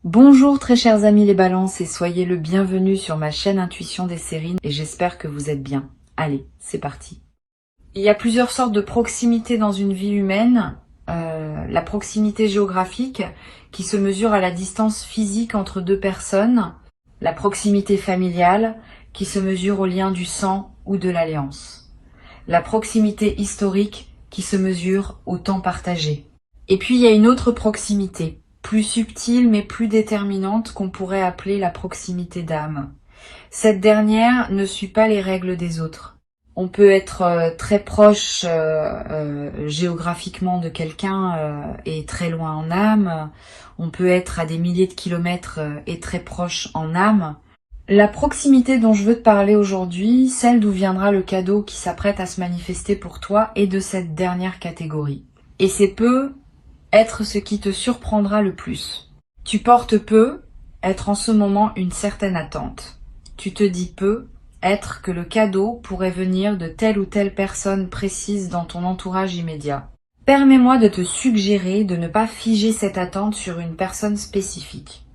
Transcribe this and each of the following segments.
Bonjour très chers amis les balances et soyez le bienvenu sur ma chaîne Intuition des Sérines et j'espère que vous êtes bien. Allez, c'est parti. Il y a plusieurs sortes de proximité dans une vie humaine. La proximité géographique qui se mesure à la distance physique entre deux personnes. La proximité familiale qui se mesure au lien du sang ou de l'alliance. La proximité historique qui se mesure au temps partagé. Et puis il y a une autre proximité, plus subtile mais plus déterminante qu'on pourrait appeler la proximité d'âme. Cette dernière ne suit pas les règles des autres. On peut être très proche géographiquement de quelqu'un et très loin en âme. On peut être à des milliers de kilomètres et très proche en âme. La proximité dont je veux te parler aujourd'hui, celle d'où viendra le cadeau qui s'apprête à se manifester pour toi, est de cette dernière catégorie. Et c'est peu être ce qui te surprendra le plus. Tu portes peu être en ce moment une certaine attente. Tu te dis peu être que le cadeau pourrait venir de telle ou telle personne précise dans ton entourage immédiat. Permets-moi de te suggérer de ne pas figer cette attente sur une personne spécifique.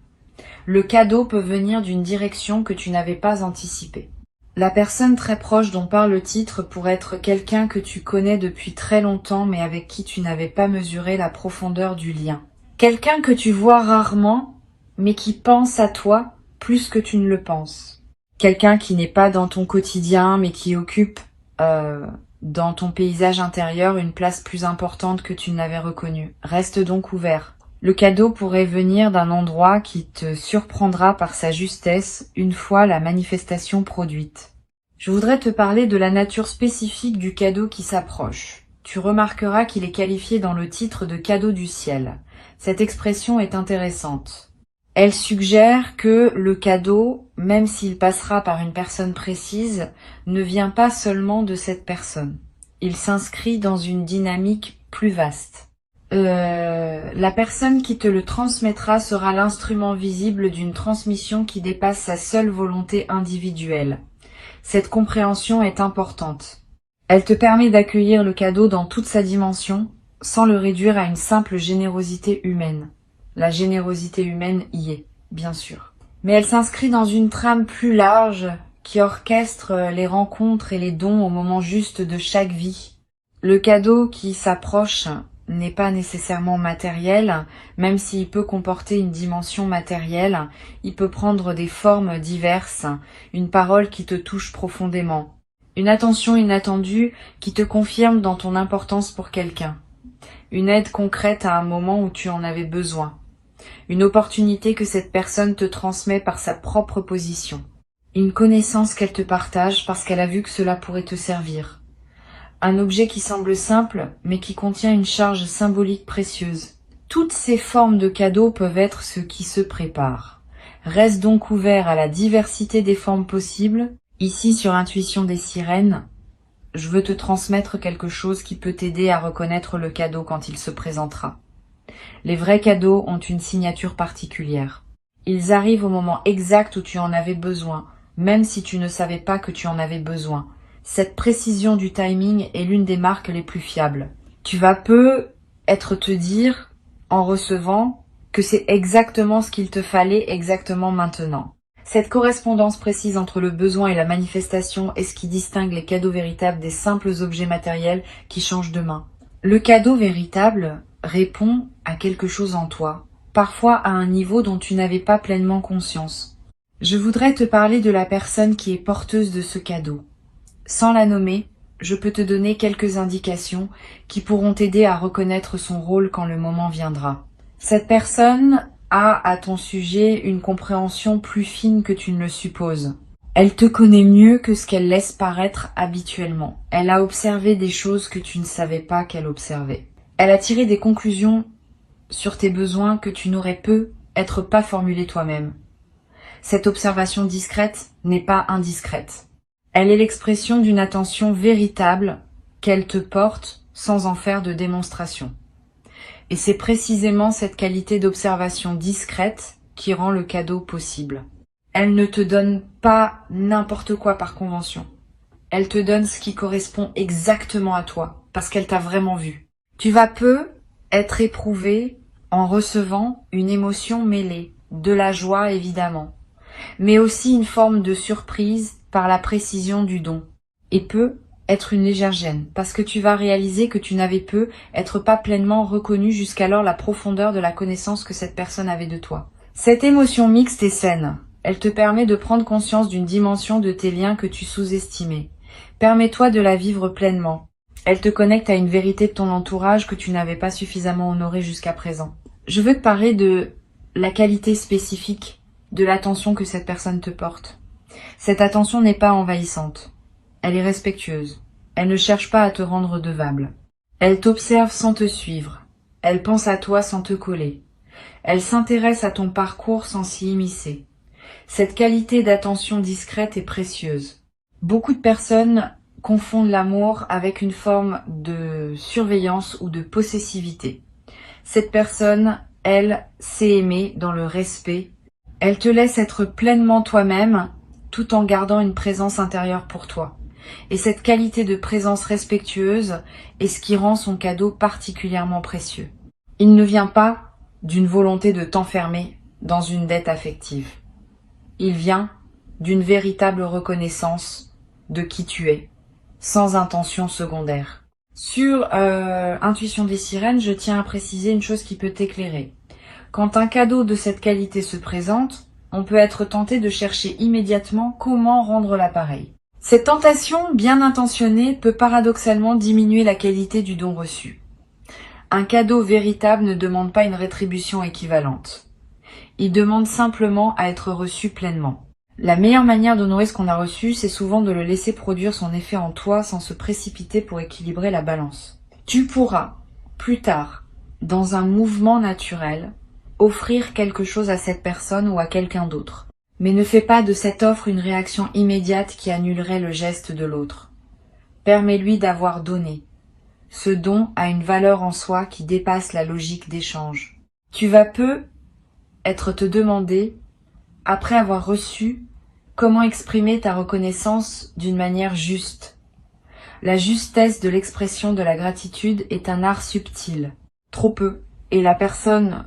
Le cadeau peut venir d'une direction que tu n'avais pas anticipée. La personne très proche dont parle le titre pourrait être quelqu'un que tu connais depuis très longtemps mais avec qui tu n'avais pas mesuré la profondeur du lien. Quelqu'un que tu vois rarement mais qui pense à toi plus que tu ne le penses. Quelqu'un qui n'est pas dans ton quotidien mais qui occupe dans ton paysage intérieur une place plus importante que tu n'avais reconnue. Reste donc ouvert. Le cadeau pourrait venir d'un endroit qui te surprendra par sa justesse une fois la manifestation produite. Je voudrais te parler de la nature spécifique du cadeau qui s'approche. Tu remarqueras qu'il est qualifié dans le titre de cadeau du ciel. Cette expression est intéressante. Elle suggère que le cadeau, même s'il passera par une personne précise, ne vient pas seulement de cette personne. Il s'inscrit dans une dynamique plus vaste. La personne qui te le transmettra sera l'instrument visible d'une transmission qui dépasse sa seule volonté individuelle. Cette compréhension est importante. Elle te permet d'accueillir le cadeau dans toute sa dimension, sans le réduire à une simple générosité humaine. La générosité humaine y est, bien sûr. Mais elle s'inscrit dans une trame plus large qui orchestre les rencontres et les dons au moment juste de chaque vie. Le cadeau qui s'approche n'est pas nécessairement matériel, même s'il peut comporter une dimension matérielle, il peut prendre des formes diverses, une parole qui te touche profondément, une attention inattendue qui te confirme dans ton importance pour quelqu'un, une aide concrète à un moment où tu en avais besoin, une opportunité que cette personne te transmet par sa propre position, une connaissance qu'elle te partage parce qu'elle a vu que cela pourrait te servir. Un objet qui semble simple, mais qui contient une charge symbolique précieuse. Toutes ces formes de cadeaux peuvent être ce qui se prépare. Reste donc ouvert à la diversité des formes possibles. Ici, sur Intuition des Sirènes, je veux te transmettre quelque chose qui peut t'aider à reconnaître le cadeau quand il se présentera. Les vrais cadeaux ont une signature particulière. Ils arrivent au moment exact où tu en avais besoin, même si tu ne savais pas que tu en avais besoin. Cette précision du timing est l'une des marques les plus fiables. Tu vas peu te dire, en recevant, que c'est exactement ce qu'il te fallait exactement maintenant. Cette correspondance précise entre le besoin et la manifestation est ce qui distingue les cadeaux véritables des simples objets matériels qui changent de main. Le cadeau véritable répond à quelque chose en toi, parfois à un niveau dont tu n'avais pas pleinement conscience. Je voudrais te parler de la personne qui est porteuse de ce cadeau. Sans la nommer, je peux te donner quelques indications qui pourront t'aider à reconnaître son rôle quand le moment viendra. Cette personne a à ton sujet une compréhension plus fine que tu ne le supposes. Elle te connaît mieux que ce qu'elle laisse paraître habituellement. Elle a observé des choses que tu ne savais pas qu'elle observait. Elle a tiré des conclusions sur tes besoins que tu n'aurais peut-être pas formulés toi-même. Cette observation discrète n'est pas indiscrète. Elle est l'expression d'une attention véritable qu'elle te porte sans en faire de démonstration. Et c'est précisément cette qualité d'observation discrète qui rend le cadeau possible. Elle ne te donne pas n'importe quoi par convention. Elle te donne ce qui correspond exactement à toi, parce qu'elle t'a vraiment vu. Tu vas peu être éprouvé en recevant une émotion mêlée. de la joie évidemment, mais aussi une forme de surprise par la précision du don, et peut être une légère gêne, parce que tu vas réaliser que tu n'avais pu être pas pleinement reconnu jusqu'alors la profondeur de la connaissance que cette personne avait de toi. Cette émotion mixte est saine. Elle te permet de prendre conscience d'une dimension de tes liens que tu sous-estimais. Permets-toi de la vivre pleinement. Elle te connecte à une vérité de ton entourage que tu n'avais pas suffisamment honorée jusqu'à présent. Je veux te parler de la qualité spécifique de l'attention que cette personne te porte. Cette attention n'est pas envahissante. Elle est respectueuse. Elle ne cherche pas à te rendre redevable. Elle t'observe sans te suivre. Elle pense à toi sans te coller. Elle s'intéresse à ton parcours sans s'y immiscer. Cette qualité d'attention discrète est précieuse. Beaucoup de personnes confondent l'amour avec une forme de surveillance ou de possessivité. Cette personne, elle, sait aimer dans le respect. Elle te laisse être pleinement toi-même tout en gardant une présence intérieure pour toi. Et cette qualité de présence respectueuse est ce qui rend son cadeau particulièrement précieux. Il ne vient pas d'une volonté de t'enfermer dans une dette affective. Il vient d'une véritable reconnaissance de qui tu es, sans intention secondaire. Sur Intuition des sirènes, je tiens à préciser une chose qui peut t'éclairer. Quand un cadeau de cette qualité se présente, on peut être tenté de chercher immédiatement comment rendre l'appareil. Cette tentation bien intentionnée peut paradoxalement diminuer la qualité du don reçu. Un cadeau véritable ne demande pas une rétribution équivalente. Il demande simplement à être reçu pleinement. La meilleure manière d'honorer ce qu'on a reçu, c'est souvent de le laisser produire son effet en toi sans se précipiter pour équilibrer la balance. Tu pourras, plus tard, dans un mouvement naturel, offrir quelque chose à cette personne ou à quelqu'un d'autre. Mais ne fais pas de cette offre une réaction immédiate qui annulerait le geste de l'autre. Permets-lui d'avoir donné. Ce don a une valeur en soi qui dépasse la logique d'échange. Tu vas être te demander, après avoir reçu, comment exprimer ta reconnaissance d'une manière juste. La justesse de l'expression de la gratitude est un art subtil. Trop peu. Et la personne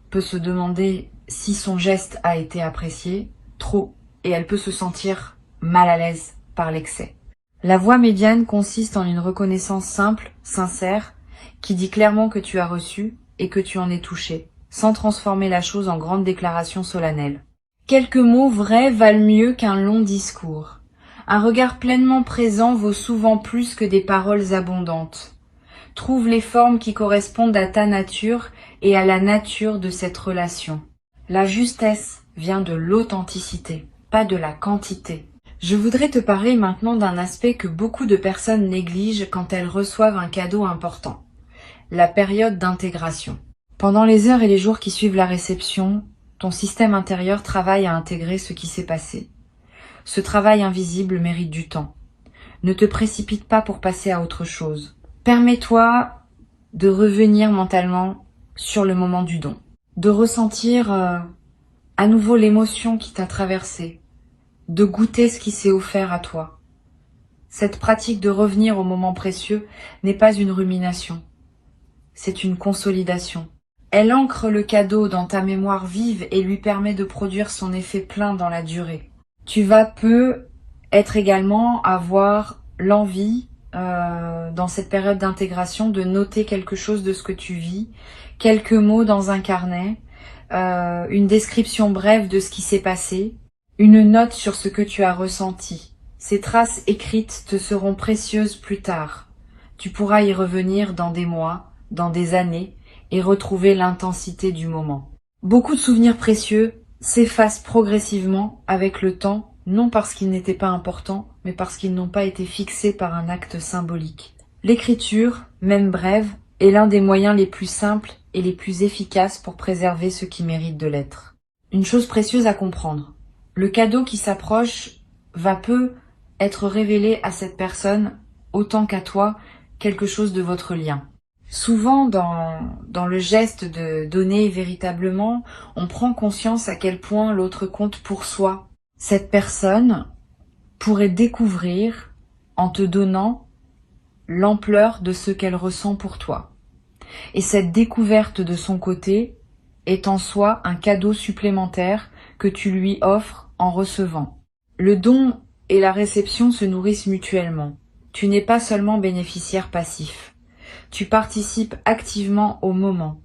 peut se demander si son geste a été apprécié. Trop. Et elle peut se sentir mal à l'aise par l'excès. La voie médiane consiste en une reconnaissance simple, sincère, qui dit clairement que tu as reçu et que tu en es touché, sans transformer la chose en grande déclaration solennelle. Quelques mots vrais valent mieux qu'un long discours. Un regard pleinement présent vaut souvent plus que des paroles abondantes. Trouve les formes qui correspondent à ta nature et à la nature de cette relation. La justesse vient de l'authenticité, pas de la quantité. Je voudrais te parler maintenant d'un aspect que beaucoup de personnes négligent quand elles reçoivent un cadeau important. La période d'intégration. Pendant les heures et les jours qui suivent la réception, ton système intérieur travaille à intégrer ce qui s'est passé. Ce travail invisible mérite du temps. Ne te précipite pas pour passer à autre chose. Permets-toi de revenir mentalement sur le moment du don. De ressentir à nouveau l'émotion qui t'a traversé. De goûter ce qui s'est offert à toi. Cette pratique de revenir au moment précieux n'est pas une rumination. C'est une consolidation. Elle ancre le cadeau dans ta mémoire vive et lui permet de produire son effet plein dans la durée. Tu vas être également avoir l'envie, dans cette période d'intégration, de noter quelque chose de ce que tu vis, quelques mots dans un carnet, une description brève de ce qui s'est passé, une note sur ce que tu as ressenti. Ces traces écrites te seront précieuses plus tard. Tu pourras y revenir dans des mois, dans des années, et retrouver l'intensité du moment. Beaucoup de souvenirs précieux s'effacent progressivement avec le temps, non parce qu'ils n'étaient pas importants, mais parce qu'ils n'ont pas été fixés par un acte symbolique. L'écriture, même brève, est l'un des moyens les plus simples et les plus efficaces pour préserver ce qui mérite de l'être. Une chose précieuse à comprendre. Le cadeau qui s'approche va être révélé à cette personne autant qu'à toi quelque chose de votre lien. Souvent, dans le geste de donner véritablement, on prend conscience à quel point l'autre compte pour soi. Cette personne pourrait découvrir, en te donnant, l'ampleur de ce qu'elle ressent pour toi. Et cette découverte de son côté est en soi un cadeau supplémentaire que tu lui offres en recevant. Le don et la réception se nourrissent mutuellement. Tu n'es pas seulement bénéficiaire passif. Tu participes activement au moment,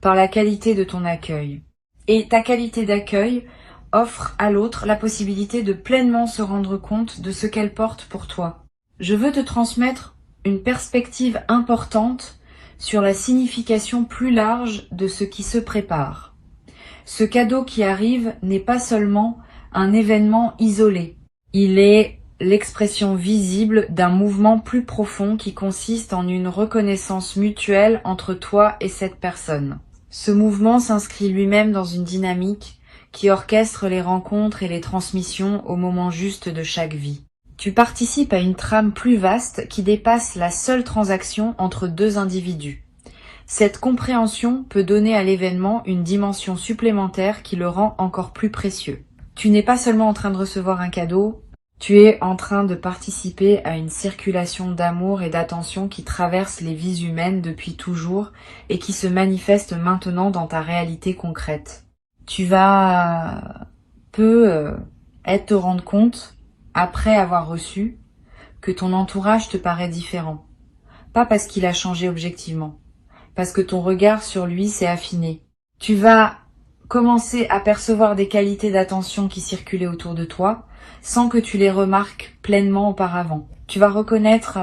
par la qualité de ton accueil. Et ta qualité d'accueil offre à l'autre la possibilité de pleinement se rendre compte de ce qu'elle porte pour toi. Je veux te transmettre une perspective importante sur la signification plus large de ce qui se prépare. Ce cadeau qui arrive n'est pas seulement un événement isolé. Il est l'expression visible d'un mouvement plus profond qui consiste en une reconnaissance mutuelle entre toi et cette personne. Ce mouvement s'inscrit lui-même dans une dynamique qui orchestre les rencontres et les transmissions au moment juste de chaque vie. Tu participes à une trame plus vaste qui dépasse la seule transaction entre deux individus. Cette compréhension peut donner à l'événement une dimension supplémentaire qui le rend encore plus précieux. Tu n'es pas seulement en train de recevoir un cadeau, tu es en train de participer à une circulation d'amour et d'attention qui traverse les vies humaines depuis toujours et qui se manifeste maintenant dans ta réalité concrète. Tu vas te rendre compte, après avoir reçu, que ton entourage te paraît différent. Pas parce qu'il a changé objectivement, parce que ton regard sur lui s'est affiné. Tu vas commencer à percevoir des qualités d'attention qui circulaient autour de toi, sans que tu les remarques pleinement auparavant. Tu vas reconnaître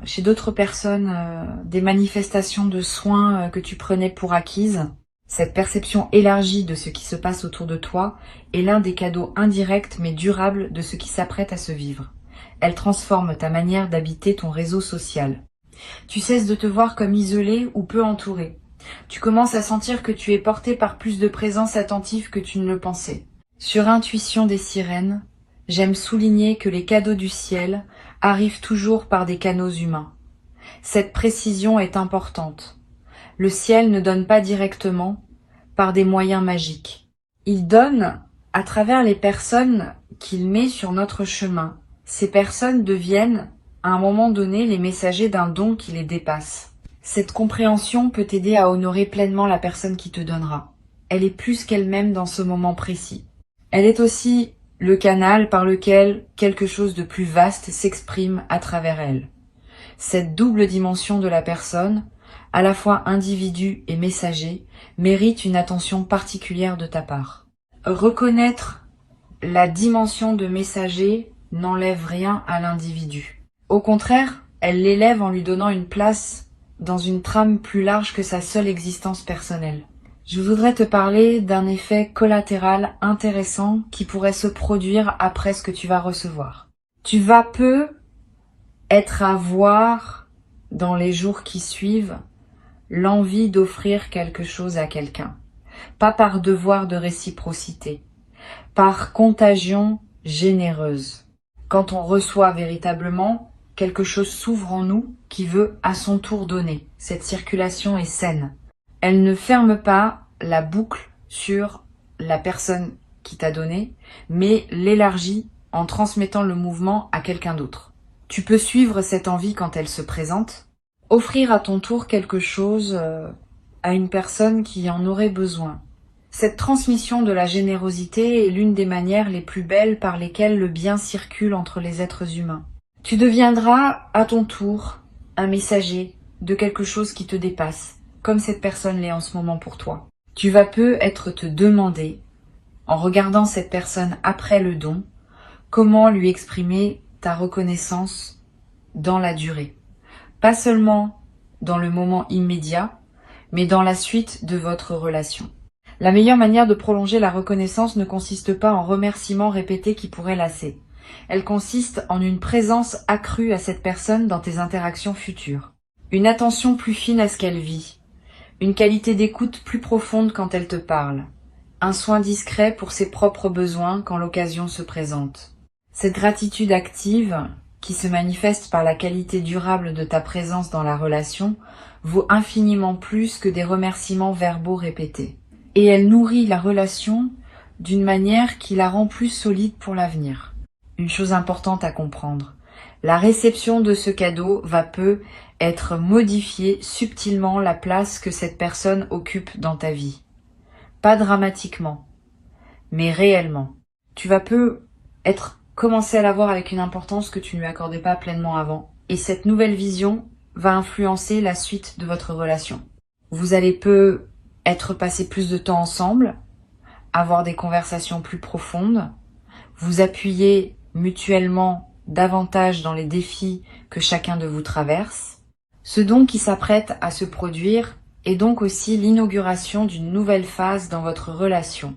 chez d'autres personnes des manifestations de soins que tu prenais pour acquises. Cette perception élargie de ce qui se passe autour de toi est l'un des cadeaux indirects mais durables de ce qui s'apprête à se vivre. Elle transforme ta manière d'habiter ton réseau social. Tu cesses de te voir comme isolé ou peu entouré. Tu commences à sentir que tu es porté par plus de présence attentive que tu ne le pensais. Sur Intuition des sirènes, j'aime souligner que les cadeaux du ciel arrivent toujours par des canaux humains. Cette précision est importante. Le ciel ne donne pas directement par des moyens magiques. Il donne à travers les personnes qu'il met sur notre chemin. Ces personnes deviennent, à un moment donné, les messagers d'un don qui les dépasse. Cette compréhension peut t'aider à honorer pleinement la personne qui te donnera. Elle est plus qu'elle-même dans ce moment précis. Elle est aussi le canal par lequel quelque chose de plus vaste s'exprime à travers elle. Cette double dimension de la personne, à la fois individu et messager, mérite une attention particulière de ta part. Reconnaître la dimension de messager n'enlève rien à l'individu. Au contraire, elle l'élève en lui donnant une place dans une trame plus large que sa seule existence personnelle. Je voudrais te parler d'un effet collatéral intéressant qui pourrait se produire après ce que tu vas recevoir. Tu vas être à voir dans les jours qui suivent l'envie d'offrir quelque chose à quelqu'un. Pas par devoir de réciprocité, par contagion généreuse. Quand on reçoit véritablement, quelque chose s'ouvre en nous qui veut à son tour donner. Cette circulation est saine. Elle ne ferme pas la boucle sur la personne qui t'a donné, mais l'élargit en transmettant le mouvement à quelqu'un d'autre. Tu peux suivre cette envie quand elle se présente, offrir à ton tour quelque chose à une personne qui en aurait besoin. Cette transmission de la générosité est l'une des manières les plus belles par lesquelles le bien circule entre les êtres humains. Tu deviendras à ton tour un messager de quelque chose qui te dépasse, comme cette personne l'est en ce moment pour toi. Tu vas peut-être te demander, en regardant cette personne après le don, comment lui exprimer ta reconnaissance dans la durée. Pas seulement dans le moment immédiat, mais dans la suite de votre relation. La meilleure manière de prolonger la reconnaissance ne consiste pas en remerciements répétés qui pourraient lasser. Elle consiste en une présence accrue à cette personne dans tes interactions futures. Une attention plus fine à ce qu'elle vit. Une qualité d'écoute plus profonde quand elle te parle. Un soin discret pour ses propres besoins quand l'occasion se présente. Cette gratitude active, qui se manifeste par la qualité durable de ta présence dans la relation, vaut infiniment plus que des remerciements verbaux répétés. Et elle nourrit la relation d'une manière qui la rend plus solide pour l'avenir. Une chose importante à comprendre, la réception de ce cadeau va être modifier subtilement la place que cette personne occupe dans ta vie. pas dramatiquement, mais réellement. Tu vas commencer à la voir avec une importance que tu ne lui accordais pas pleinement avant. Et cette nouvelle vision va influencer la suite de votre relation. Vous allez être passé plus de temps ensemble, avoir des conversations plus profondes, vous appuyer mutuellement davantage dans les défis que chacun de vous traverse. Ce don qui s'apprête à se produire est donc aussi l'inauguration d'une nouvelle phase dans votre relation.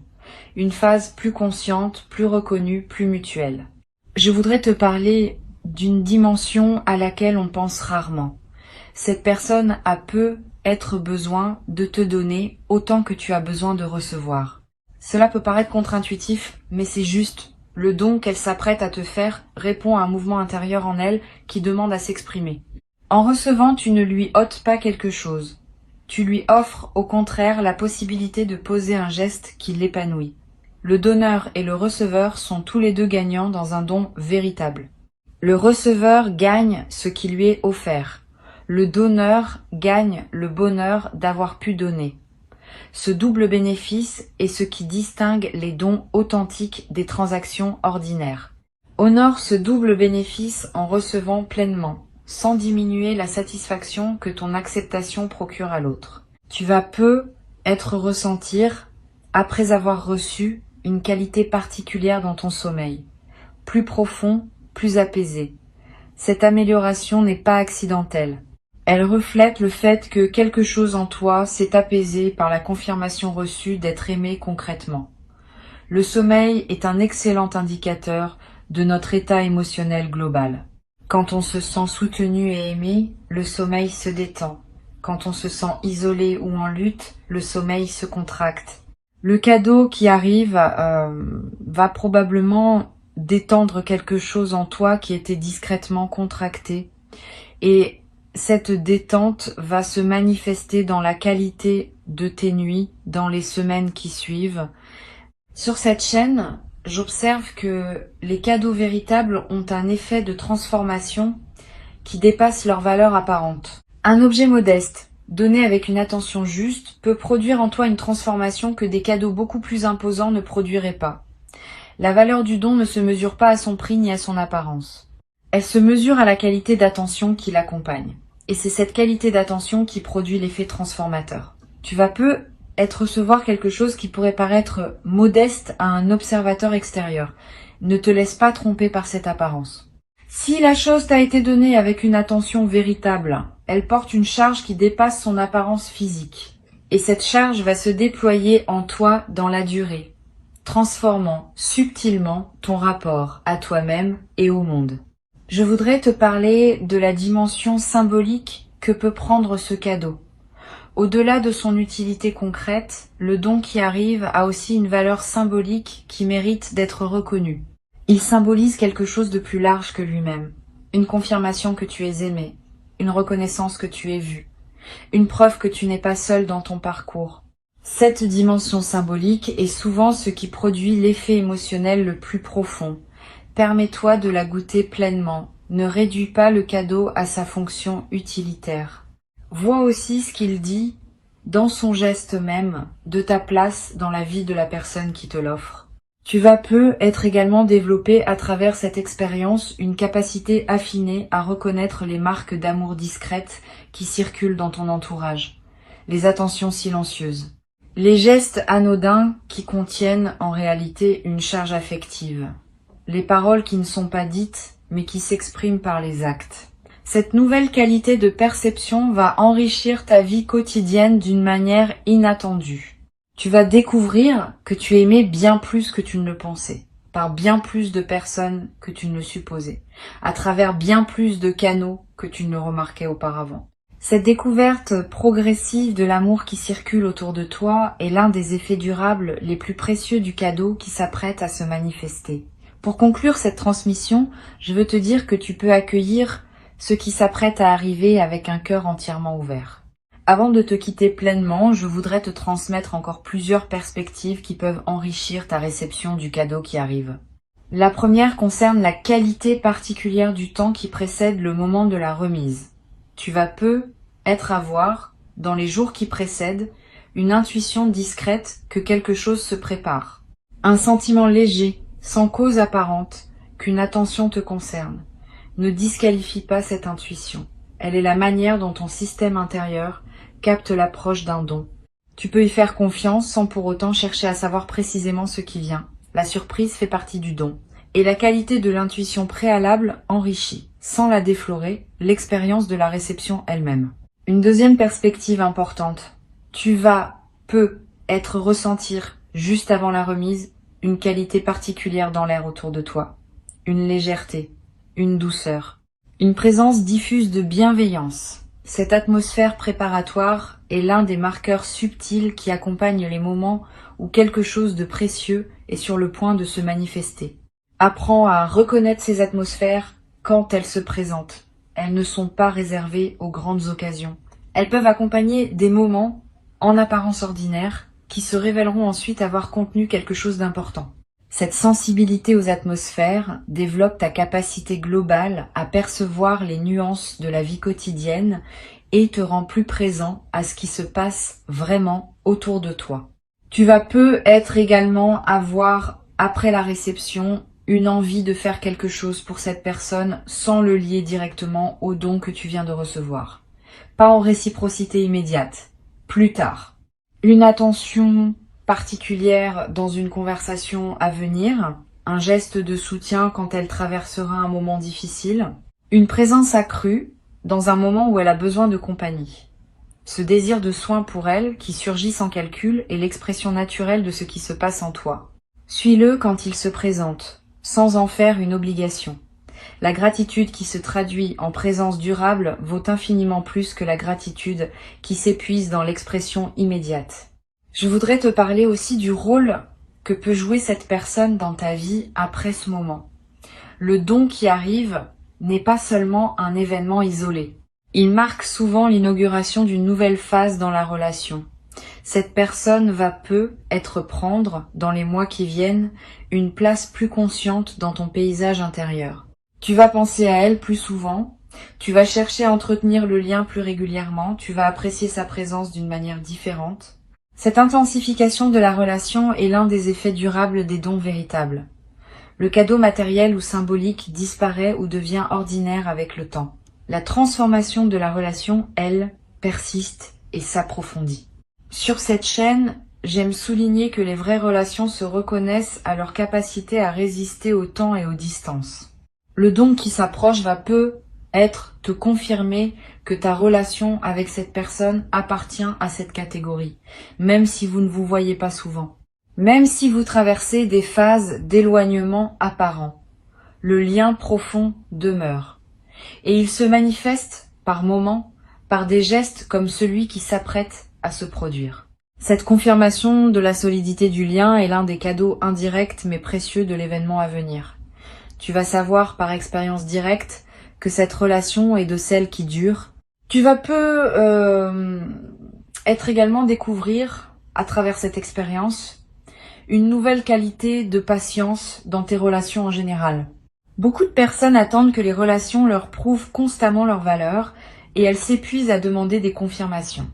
Une phase plus consciente, plus reconnue, plus mutuelle. Je voudrais te parler d'une dimension à laquelle on pense rarement. Cette personne a être besoin de te donner autant que tu as besoin de recevoir. Cela peut paraître contre-intuitif, mais c'est juste. Le don qu'elle s'apprête à te faire répond à un mouvement intérieur en elle qui demande à s'exprimer. En recevant, tu ne lui ôtes pas quelque chose. Tu lui offres au contraire la possibilité de poser un geste qui l'épanouit. Le donneur et le receveur sont tous les deux gagnants dans un don véritable. Le receveur gagne ce qui lui est offert. Le donneur gagne le bonheur d'avoir pu donner. Ce double bénéfice est ce qui distingue les dons authentiques des transactions ordinaires. Honore ce double bénéfice en recevant pleinement, sans diminuer la satisfaction que ton acceptation procure à l'autre. Tu vas ressentir, après avoir reçu, une qualité particulière dans ton sommeil, plus profond, plus apaisé. Cette amélioration n'est pas accidentelle. Elle reflète le fait que quelque chose en toi s'est apaisé par la confirmation reçue d'être aimé concrètement. Le sommeil est un excellent indicateur de notre état émotionnel global. Quand on se sent soutenu et aimé, le sommeil se détend. Quand on se sent isolé ou en lutte, le sommeil se contracte. Le cadeau qui arrive va probablement détendre quelque chose en toi qui était discrètement contracté. Et cette détente va se manifester dans la qualité de tes nuits dans les semaines qui suivent. Sur cette chaîne, j'observe que les cadeaux véritables ont un effet de transformation qui dépasse leur valeur apparente. Un objet modeste, donné avec une attention juste, peut produire en toi une transformation que des cadeaux beaucoup plus imposants ne produiraient pas. La valeur du don ne se mesure pas à son prix ni à son apparence. Elle se mesure à la qualité d'attention qui l'accompagne. Et c'est cette qualité d'attention qui produit l'effet transformateur. Tu vas recevoir quelque chose qui pourrait paraître modeste à un observateur extérieur. Ne te laisse pas tromper par cette apparence. Si la chose t'a été donnée avec une attention véritable, elle porte une charge qui dépasse son apparence physique. Et cette charge va se déployer en toi dans la durée, transformant subtilement ton rapport à toi-même et au monde. Je voudrais te parler de la dimension symbolique que peut prendre ce cadeau. Au-delà de son utilité concrète, le don qui arrive a aussi une valeur symbolique qui mérite d'être reconnue. Il symbolise quelque chose de plus large que lui-même. Une confirmation que tu es aimé, une reconnaissance que tu es vu, une preuve que tu n'es pas seul dans ton parcours. Cette dimension symbolique est souvent ce qui produit l'effet émotionnel le plus profond. Permets-toi de la goûter pleinement. Ne réduis pas le cadeau à sa fonction utilitaire. Vois aussi ce qu'il dit dans son geste même de ta place dans la vie de la personne qui te l'offre. Tu vas être également développé à travers cette expérience une capacité affinée à reconnaître les marques d'amour discrètes qui circulent dans ton entourage, les attentions silencieuses, les gestes anodins qui contiennent en réalité une charge affective, les paroles qui ne sont pas dites mais qui s'expriment par les actes. Cette nouvelle qualité de perception va enrichir ta vie quotidienne d'une manière inattendue. Tu vas découvrir que tu es aimé bien plus que tu ne le pensais, par bien plus de personnes que tu ne le supposais, à travers bien plus de canaux que tu ne le remarquais auparavant. Cette découverte progressive de l'amour qui circule autour de toi est l'un des effets durables les plus précieux du cadeau qui s'apprête à se manifester. Pour conclure cette transmission, je veux te dire que tu peux accueillir ce qui s'apprête à arriver avec un cœur entièrement ouvert. Avant de te quitter pleinement, je voudrais te transmettre encore plusieurs perspectives qui peuvent enrichir ta réception du cadeau qui arrive. La première concerne la qualité particulière du temps qui précède le moment de la remise. Tu vas avoir, dans les jours qui précèdent, une intuition discrète que quelque chose se prépare. Un sentiment léger, sans cause apparente, qu'une attention te concerne. Ne disqualifie pas cette intuition. Elle est la manière dont ton système intérieur capte l'approche d'un don. Tu peux y faire confiance sans pour autant chercher à savoir précisément ce qui vient. La surprise fait partie du don. Et la qualité de l'intuition préalable enrichit, sans la déflorer, l'expérience de la réception elle-même. Une deuxième perspective importante. Tu peux ressentir, juste avant la remise, une qualité particulière dans l'air autour de toi. Une légèreté, une douceur, une présence diffuse de bienveillance. Cette atmosphère préparatoire est l'un des marqueurs subtils qui accompagnent les moments où quelque chose de précieux est sur le point de se manifester. Apprends à reconnaître ces atmosphères quand elles se présentent. Elles ne sont pas réservées aux grandes occasions. Elles peuvent accompagner des moments, en apparence ordinaires, qui se révéleront ensuite avoir contenu quelque chose d'important. Cette sensibilité aux atmosphères développe ta capacité globale à percevoir les nuances de la vie quotidienne et te rend plus présent à ce qui se passe vraiment autour de toi. Tu vas peut-être également avoir, après la réception, une envie de faire quelque chose pour cette personne sans le lier directement au don que tu viens de recevoir. Pas en réciprocité immédiate, plus tard. Une attention particulière dans une conversation à venir, un geste de soutien quand elle traversera un moment difficile, une présence accrue dans un moment où elle a besoin de compagnie. Ce désir de soin pour elle, qui surgit sans calcul, est l'expression naturelle de ce qui se passe en toi. Suis-le quand il se présente, sans en faire une obligation. La gratitude qui se traduit en présence durable vaut infiniment plus que la gratitude qui s'épuise dans l'expression immédiate. Je voudrais te parler aussi du rôle que peut jouer cette personne dans ta vie après ce moment. Le don qui arrive n'est pas seulement un événement isolé. Il marque souvent l'inauguration d'une nouvelle phase dans la relation. Cette personne va prendre, dans les mois qui viennent, une place plus consciente dans ton paysage intérieur. Tu vas penser à elle plus souvent, tu vas chercher à entretenir le lien plus régulièrement, tu vas apprécier sa présence d'une manière différente. Cette intensification de la relation est l'un des effets durables des dons véritables. Le cadeau matériel ou symbolique disparaît ou devient ordinaire avec le temps. La transformation de la relation, elle, persiste et s'approfondit. Sur cette chaîne, j'aime souligner que les vraies relations se reconnaissent à leur capacité à résister au temps et aux distances. Le don qui s'approche va peut-être te confirmer que ta relation avec cette personne appartient à cette catégorie, même si vous ne vous voyez pas souvent. Même si vous traversez des phases d'éloignement apparent, le lien profond demeure. Et il se manifeste, par moments, par des gestes comme celui qui s'apprête à se produire. Cette confirmation de la solidité du lien est l'un des cadeaux indirects mais précieux de l'événement à venir. Tu vas savoir par expérience directe que cette relation est de celles qui durent. Tu vas être également découvrir, à travers cette expérience, une nouvelle qualité de patience dans tes relations en général. Beaucoup de personnes attendent que les relations leur prouvent constamment leur valeur et elles s'épuisent à demander des confirmations.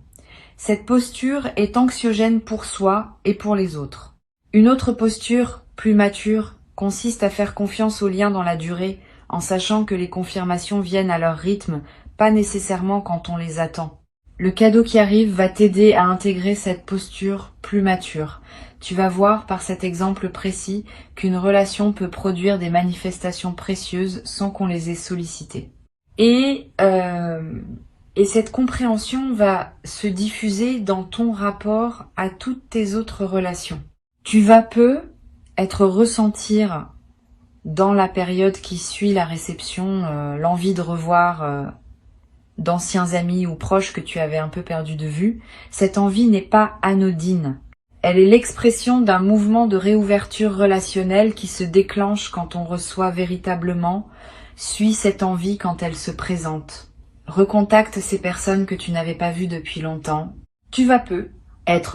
Cette posture est anxiogène pour soi et pour les autres. Une autre posture, plus mature, consiste à faire confiance aux liens dans la durée, en sachant que les confirmations viennent à leur rythme, pas nécessairement quand on les attend. Le cadeau qui arrive va t'aider à intégrer cette posture plus mature. Tu vas voir par cet exemple précis qu'une relation peut produire des manifestations précieuses sans qu'on les ait sollicitées. Et cette compréhension va se diffuser dans ton rapport à toutes tes autres relations. Tu vas ressentir dans la période qui suit la réception l'envie de revoir d'anciens amis ou proches que tu avais un peu perdu de vue. Cette envie n'est pas anodine. Elle est l'expression d'un mouvement de réouverture relationnelle qui se déclenche quand on reçoit véritablement, suit cette envie quand elle se présente. Recontacte ces personnes que tu n'avais pas vues depuis longtemps. Tu vas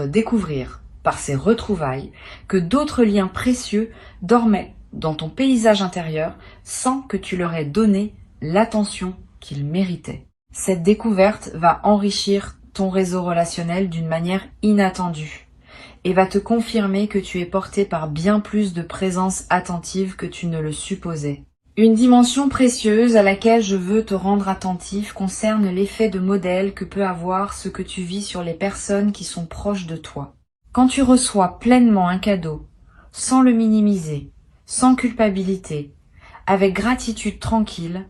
découvrir par ces retrouvailles que d'autres liens précieux dormaient dans ton paysage intérieur sans que tu leur aies donné l'attention qu'ils méritaient. Cette découverte va enrichir ton réseau relationnel d'une manière inattendue et va te confirmer que tu es porté par bien plus de présence attentive que tu ne le supposais. Une dimension précieuse à laquelle je veux te rendre attentif concerne l'effet de modèle que peut avoir ce que tu vis sur les personnes qui sont proches de toi. Quand tu reçois pleinement un cadeau, sans le minimiser, sans culpabilité, avec gratitude tranquille,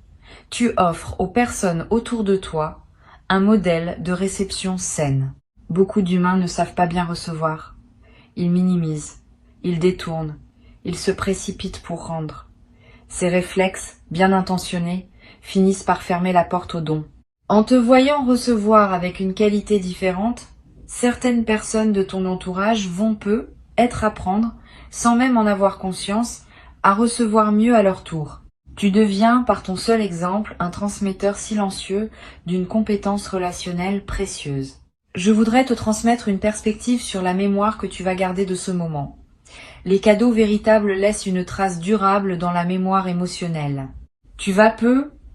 tu offres aux personnes autour de toi un modèle de réception saine. Beaucoup d'humains ne savent pas bien recevoir. Ils minimisent, ils détournent, ils se précipitent pour rendre. Ces réflexes, bien intentionnés, finissent par fermer la porte au don. En te voyant recevoir avec une qualité différente, certaines personnes de ton entourage vont être apprendre, sans même en avoir conscience, à recevoir mieux à leur tour. Tu deviens, par ton seul exemple, un transmetteur silencieux d'une compétence relationnelle précieuse. Je voudrais te transmettre une perspective sur la mémoire que tu vas garder de ce moment. Les cadeaux véritables laissent une trace durable dans la mémoire émotionnelle. Tu vas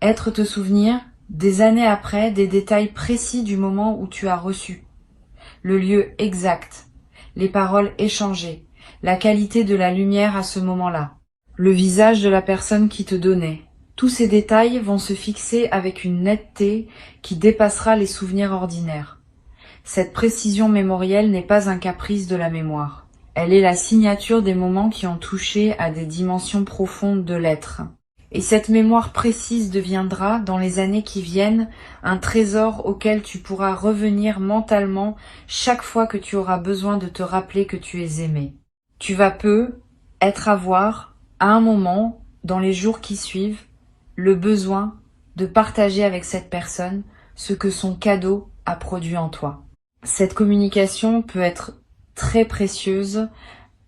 être te souvenir, des années après, des détails précis du moment où tu as reçu. Le lieu exact, les paroles échangées, la qualité de la lumière à ce moment-là, le visage de la personne qui te donnait. Tous ces détails vont se fixer avec une netteté qui dépassera les souvenirs ordinaires. Cette précision mémorielle n'est pas un caprice de la mémoire. Elle est la signature des moments qui ont touché à des dimensions profondes de l'être. Et cette mémoire précise deviendra, dans les années qui viennent, un trésor auquel tu pourras revenir mentalement chaque fois que tu auras besoin de te rappeler que tu es aimé. Tu vas avoir, à un moment, dans les jours qui suivent, le besoin de partager avec cette personne ce que son cadeau a produit en toi. Cette communication peut être très précieuse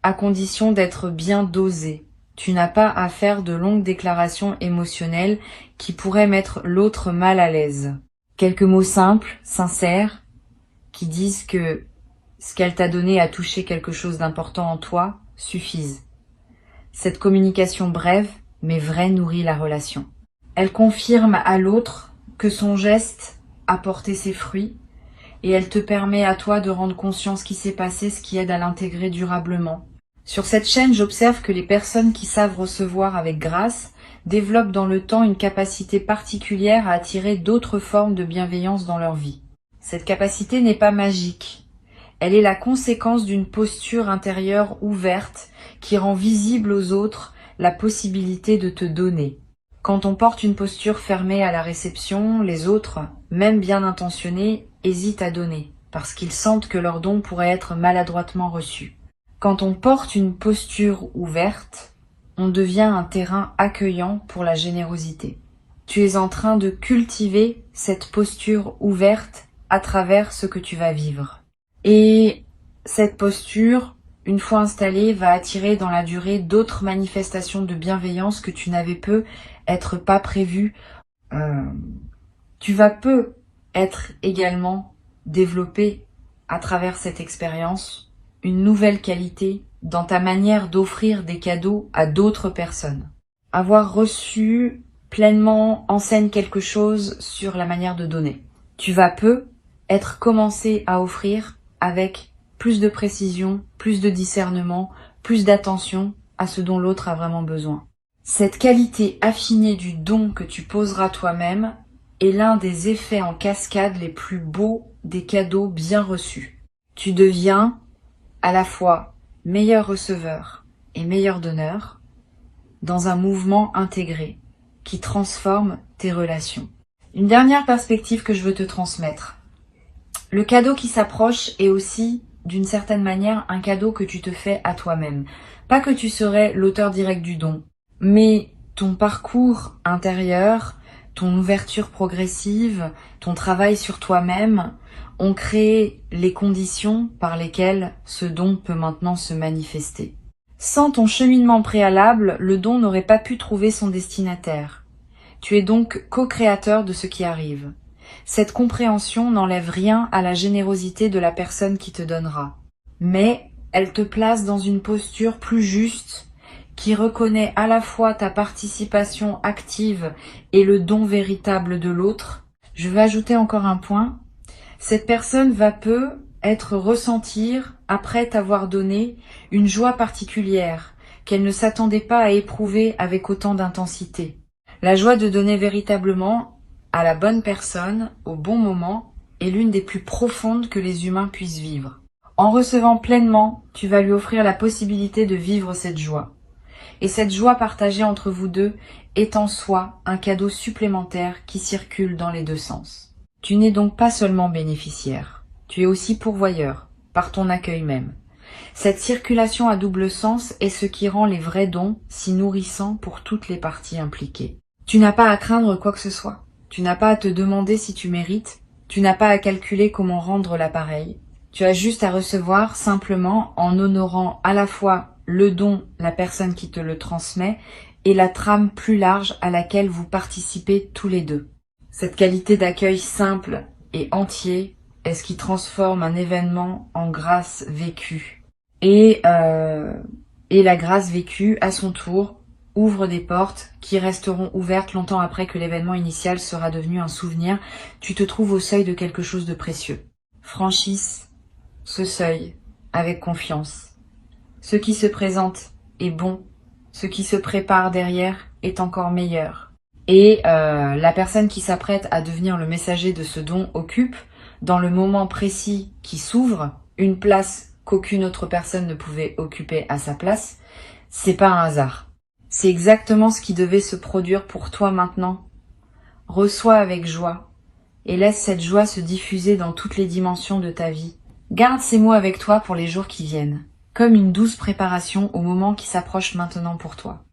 à condition d'être bien dosée. Tu n'as pas à faire de longues déclarations émotionnelles qui pourraient mettre l'autre mal à l'aise. Quelques mots simples, sincères, qui disent que ce qu'elle t'a donné a touché quelque chose d'important en toi, suffisent. Cette communication brève, mais vraie, nourrit la relation. Elle confirme à l'autre que son geste a porté ses fruits, et elle te permet à toi de rendre conscience ce qui s'est passé, ce qui aide à l'intégrer durablement. Sur cette chaîne, j'observe que les personnes qui savent recevoir avec grâce développent dans le temps une capacité particulière à attirer d'autres formes de bienveillance dans leur vie. Cette capacité n'est pas magique. Elle est la conséquence d'une posture intérieure ouverte qui rend visible aux autres la possibilité de te donner. Quand on porte une posture fermée à la réception, les autres, même bien intentionnés, hésitent à donner, parce qu'ils sentent que leur don pourrait être maladroitement reçu. Quand on porte une posture ouverte, on devient un terrain accueillant pour la générosité. Tu es en train de cultiver cette posture ouverte à travers ce que tu vas vivre. Et cette posture, une fois installée, va attirer dans la durée d'autres manifestations de bienveillance que tu n'avais être pas prévues. Tu vas être également développé à travers cette expérience une nouvelle qualité dans ta manière d'offrir des cadeaux à d'autres personnes. Avoir reçu pleinement enseigne quelque chose sur la manière de donner. Tu vas être commencé à offrir avec plus de précision, plus de discernement, plus d'attention à ce dont l'autre a vraiment besoin. Cette qualité affinée du don que tu poseras toi-même est l'un des effets en cascade les plus beaux des cadeaux bien reçus. Tu deviens à la fois meilleur receveur et meilleur donneur dans un mouvement intégré qui transforme tes relations. Une dernière perspective que je veux te transmettre. Le cadeau qui s'approche est aussi, d'une certaine manière, un cadeau que tu te fais à toi-même. Pas que tu serais l'auteur direct du don, mais ton parcours intérieur, ton ouverture progressive, ton travail sur toi-même ont créé les conditions par lesquelles ce don peut maintenant se manifester. Sans ton cheminement préalable, le don n'aurait pas pu trouver son destinataire. Tu es donc co-créateur de ce qui arrive. Cette compréhension n'enlève rien à la générosité de la personne qui te donnera, mais elle te place dans une posture plus juste qui reconnaît à la fois ta participation active et le don véritable de l'autre. Je vais ajouter encore un point. Cette personne va peu être ressentir, après t'avoir donné, une joie particulière qu'elle ne s'attendait pas à éprouver avec autant d'intensité. La joie de donner véritablement à la bonne personne, au bon moment, est l'une des plus profondes que les humains puissent vivre. En recevant pleinement, tu vas lui offrir la possibilité de vivre cette joie. Et cette joie partagée entre vous deux est en soi un cadeau supplémentaire qui circule dans les deux sens. Tu n'es donc pas seulement bénéficiaire, tu es aussi pourvoyeur, par ton accueil même. Cette circulation à double sens est ce qui rend les vrais dons si nourrissants pour toutes les parties impliquées. Tu n'as pas à craindre quoi que ce soit, tu n'as pas à te demander si tu mérites, tu n'as pas à calculer comment rendre l'appareil. Tu as juste à recevoir simplement en honorant à la fois le don, la personne qui te le transmet, et la trame plus large à laquelle vous participez tous les deux. Cette qualité d'accueil simple et entier est ce qui transforme un événement en grâce vécue. Et la grâce vécue, à son tour, ouvre des portes qui resteront ouvertes longtemps après que l'événement initial sera devenu un souvenir. Tu te trouves au seuil de quelque chose de précieux. Franchisse ce seuil avec confiance. Ce qui se présente est bon, ce qui se prépare derrière est encore meilleur. Et la personne qui s'apprête à devenir le messager de ce don occupe, dans le moment précis qui s'ouvre, une place qu'aucune autre personne ne pouvait occuper à sa place. C'est pas un hasard. C'est exactement ce qui devait se produire pour toi maintenant. Reçois avec joie et laisse cette joie se diffuser dans toutes les dimensions de ta vie. Garde ces mots avec toi pour les jours qui viennent, comme une douce préparation au moment qui s'approche maintenant pour toi.